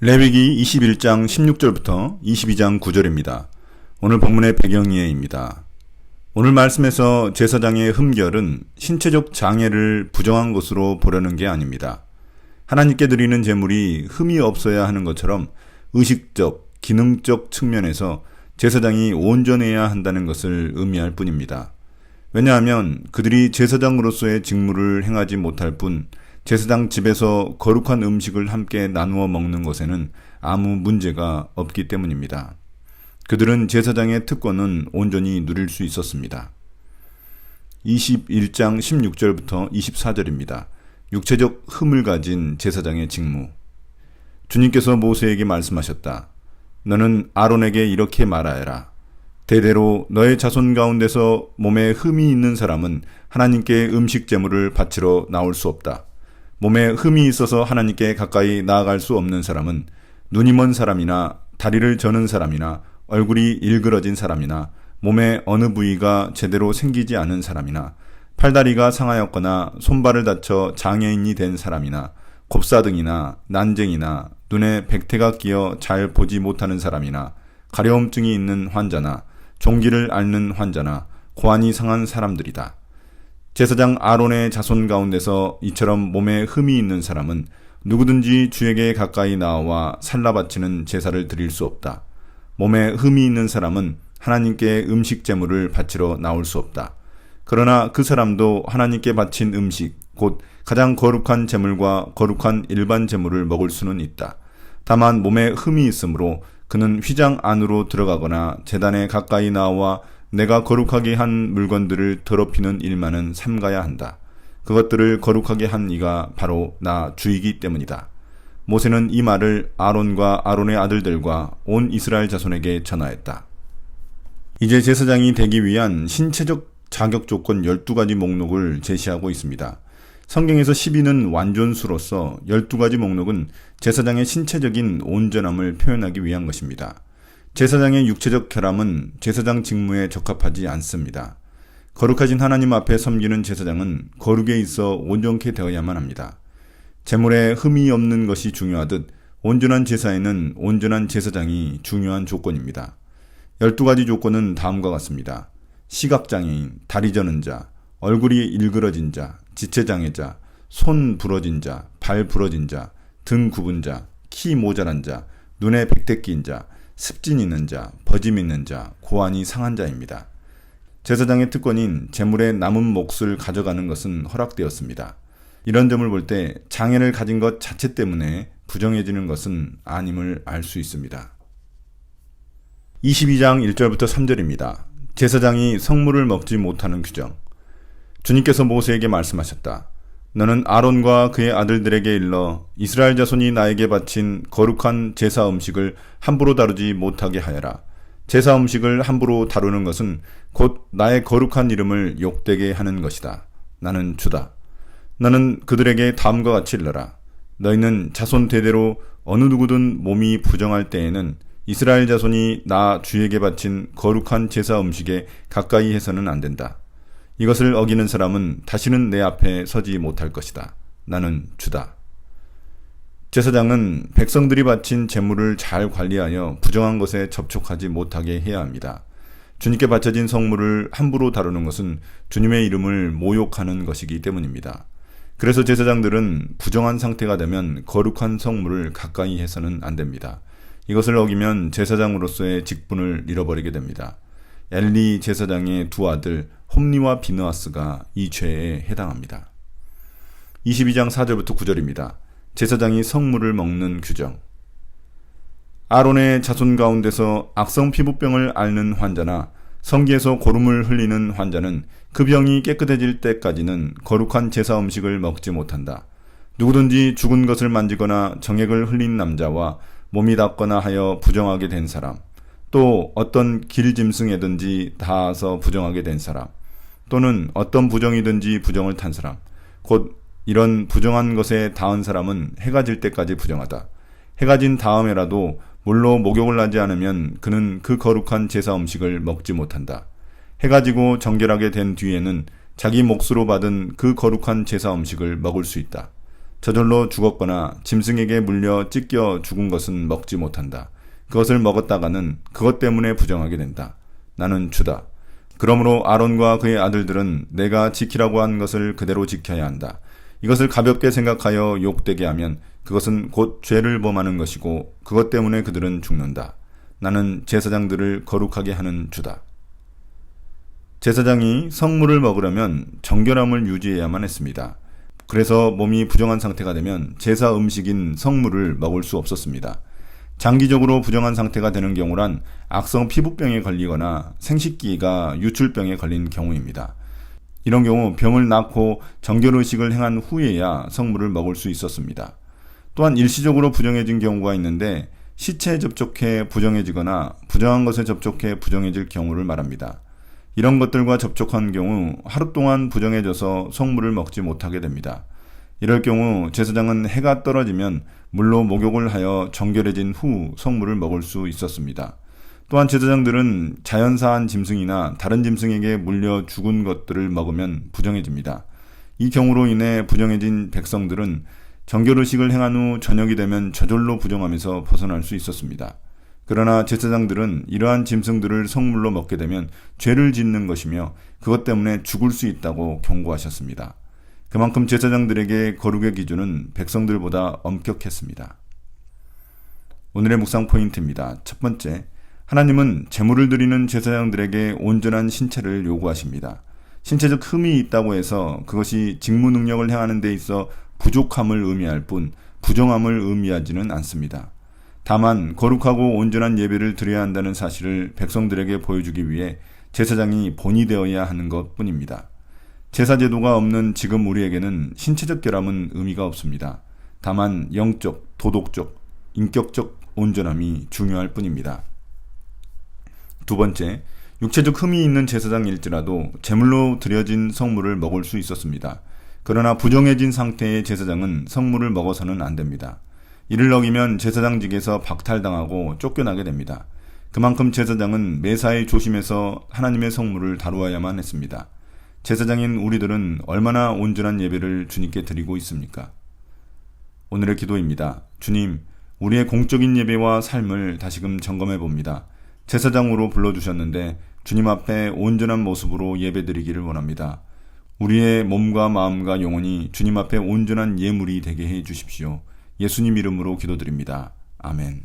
레위기 21장 16절부터 22장 9절입니다. 오늘 본문의 배경이해입니다. 오늘 말씀에서 제사장의 흠결은 신체적 장애를 부정한 것으로 보려는 게 아닙니다. 하나님께 드리는 제물이 흠이 없어야 하는 것처럼 의식적, 기능적 측면에서 제사장이 온전해야 한다는 것을 의미할 뿐입니다. 왜냐하면 그들이 제사장으로서의 직무를 행하지 못할 뿐 제사장 집에서 거룩한 음식을 함께 나누어 먹는 것에는 아무 문제가 없기 때문입니다. 그들은 제사장의 특권은 온전히 누릴 수 있었습니다. 21장 16절부터 24절입니다. 육체적 흠을 가진 제사장의 직무. 주님께서 모세에게 말씀하셨다. 너는 아론에게 이렇게 말하여라. 대대로 너의 자손 가운데서 몸에 흠이 있는 사람은 하나님께 음식 제물을 바치러 나올 수 없다. 몸에 흠이 있어서 하나님께 가까이 나아갈 수 없는 사람은 눈이 먼 사람이나 다리를 저는 사람이나 얼굴이 일그러진 사람이나 몸의 어느 부위가 제대로 생기지 않은 사람이나 팔다리가 상하였거나 손발을 다쳐 장애인이 된 사람이나 곱사등이나 난쟁이나 눈에 백태가 끼어 잘 보지 못하는 사람이나 가려움증이 있는 환자나 종기를 앓는 환자나 고환이 상한 사람들이다. 제사장 아론의 자손 가운데서 이처럼 몸에 흠이 있는 사람은 누구든지 주에게 가까이 나와 살라 바치는 제사를 드릴 수 없다. 몸에 흠이 있는 사람은 하나님께 음식 제물을 바치러 나올 수 없다. 그러나 그 사람도 하나님께 바친 음식, 곧 가장 거룩한 제물과 거룩한 일반 제물을 먹을 수는 있다. 다만 몸에 흠이 있으므로 그는 휘장 안으로 들어가거나 제단에 가까이 나와 내가 거룩하게 한 물건들을 더럽히는 일만은 삼가야 한다. 그것들을 거룩하게 한 이가 바로 나 주이기 때문이다. 모세는 이 말을 아론과 아론의 아들들과 온 이스라엘 자손에게 전하였다. 이제 제사장이 되기 위한 신체적 자격 조건 12가지 목록을 제시하고 있습니다. 성경에서 12는 완전수로서 12가지 목록은 제사장의 신체적인 온전함을 표현하기 위한 것입니다. 제사장의 육체적 결함은 제사장 직무에 적합하지 않습니다. 거룩하신 하나님 앞에 섬기는 제사장은 거룩에 있어 온전케 되어야만 합니다. 제물에 흠이 없는 것이 중요하듯 온전한 제사에는 온전한 제사장이 중요한 조건입니다. 12가지 조건은 다음과 같습니다. 시각장애인, 다리 저는 자, 얼굴이 일그러진 자, 지체장애자, 손 부러진 자, 발 부러진 자, 등 굽은 자, 키 모자란 자, 눈에 백태 낀 자, 습진 있는 자, 버짐 있는 자, 고환이 상한 자입니다. 제사장의 특권인 제물의 남은 몫을 가져가는 것은 허락되었습니다. 이런 점을 볼 때 장애를 가진 것 자체 때문에 부정해지는 것은 아님을 알 수 있습니다. 22장 1절부터 3절입니다. 제사장이 성물을 먹지 못하는 규정. 주님께서 모세에게 말씀하셨다. 너는 아론과 그의 아들들에게 일러 이스라엘 자손이 나에게 바친 거룩한 제사 음식을 함부로 다루지 못하게 하여라. 제사 음식을 함부로 다루는 것은 곧 나의 거룩한 이름을 욕되게 하는 것이다. 나는 주다. 너는 그들에게 다음과 같이 일러라. 너희는 자손 대대로 어느 누구든 몸이 부정할 때에는 이스라엘 자손이 나 주에게 바친 거룩한 제사 음식에 가까이 해서는 안 된다. 이것을 어기는 사람은 다시는 내 앞에 서지 못할 것이다. 나는 주다. 제사장은 백성들이 바친 제물을 잘 관리하여 부정한 것에 접촉하지 못하게 해야 합니다. 주님께 바쳐진 성물을 함부로 다루는 것은 주님의 이름을 모욕하는 것이기 때문입니다. 그래서 제사장들은 부정한 상태가 되면 거룩한 성물을 가까이 해서는 안 됩니다. 이것을 어기면 제사장으로서의 직분을 잃어버리게 됩니다. 엘리 제사장의 두 아들 홈리와 비느하스가 이 죄에 해당합니다. 22장 4절부터 9절입니다. 제사장이 성물을 먹는 규정. 아론의 자손 가운데서 악성 피부병을 앓는 환자나 성기에서 고름을 흘리는 환자는 그 병이 깨끗해질 때까지는 거룩한 제사 음식을 먹지 못한다. 누구든지 죽은 것을 만지거나 정액을 흘린 남자와 몸이 닿거나 하여 부정하게 된 사람, 또 어떤 길짐승에든지 닿아서 부정하게 된 사람, 또는 어떤 부정이든지 부정을 탄 사람, 곧 이런 부정한 것에 닿은 사람은 해가 질 때까지 부정하다. 해가 진 다음에라도 물로 목욕을 하지 않으면 그는 그 거룩한 제사 음식을 먹지 못한다. 해가 지고 정결하게 된 뒤에는 자기 몫으로 받은 그 거룩한 제사 음식을 먹을 수 있다. 저절로 죽었거나 짐승에게 물려 찢겨 죽은 것은 먹지 못한다. 그것을 먹었다가는 그것 때문에 부정하게 된다. 나는 주다. 그러므로 아론과 그의 아들들은 내가 지키라고 한 것을 그대로 지켜야 한다. 이것을 가볍게 생각하여 욕되게 하면 그것은 곧 죄를 범하는 것이고 그것 때문에 그들은 죽는다. 나는 제사장들을 거룩하게 하는 주다. 제사장이 성물을 먹으려면 정결함을 유지해야만 했습니다. 그래서 몸이 부정한 상태가 되면 제사 음식인 성물을 먹을 수 없었습니다. 장기적으로 부정한 상태가 되는 경우란 악성 피부병에 걸리거나 생식기가 유출병에 걸린 경우입니다. 이런 경우 병을 낳고 정결의식을 행한 후에야 성물을 먹을 수 있었습니다. 또한 일시적으로 부정해진 경우가 있는데 시체에 접촉해 부정해지거나 부정한 것에 접촉해 부정해질 경우를 말합니다. 이런 것들과 접촉한 경우 하루 동안 부정해져서 성물을 먹지 못하게 됩니다. 이럴 경우 제사장은 해가 떨어지면 물로 목욕을 하여 정결해진 후 성물을 먹을 수 있었습니다. 또한 제사장들은 자연사한 짐승이나 다른 짐승에게 물려 죽은 것들을 먹으면 부정해집니다. 이 경우로 인해 부정해진 백성들은 정결의식을 행한 후 저녁이 되면 저절로 부정하면서 벗어날 수 있었습니다. 그러나 제사장들은 이러한 짐승들을 성물로 먹게 되면 죄를 짓는 것이며 그것 때문에 죽을 수 있다고 경고하셨습니다. 그만큼 제사장들에게 거룩의 기준은 백성들보다 엄격했습니다. 오늘의 묵상 포인트입니다. 첫 번째, 하나님은 제물을 드리는 제사장들에게 온전한 신체를 요구하십니다. 신체적 흠이 있다고 해서 그것이 직무 능력을 행하는 데 있어 부족함을 의미할 뿐 부정함을 의미하지는 않습니다. 다만 거룩하고 온전한 예배를 드려야 한다는 사실을 백성들에게 보여주기 위해 제사장이 본이 되어야 하는 것 뿐입니다. 제사 제도가 없는 지금 우리에게는 신체적 결함은 의미가 없습니다. 다만 영적, 도덕적, 인격적 온전함이 중요할 뿐입니다. 두 번째, 육체적 흠이 있는 제사장일지라도 제물로 드려진 성물을 먹을 수 있었습니다. 그러나 부정해진 상태의 제사장은 성물을 먹어서는 안 됩니다. 이를 어기면 제사장직에서 박탈당하고 쫓겨나게 됩니다. 그만큼 제사장은 매사에 조심해서 하나님의 성물을 다루어야만 했습니다. 제사장인 우리들은 얼마나 온전한 예배를 주님께 드리고 있습니까? 오늘의 기도입니다. 주님, 우리의 공적인 예배와 삶을 다시금 점검해 봅니다. 제사장으로 불러주셨는데 주님 앞에 온전한 모습으로 예배드리기를 원합니다. 우리의 몸과 마음과 영혼이 주님 앞에 온전한 예물이 되게 해 주십시오. 예수님 이름으로 기도드립니다. 아멘.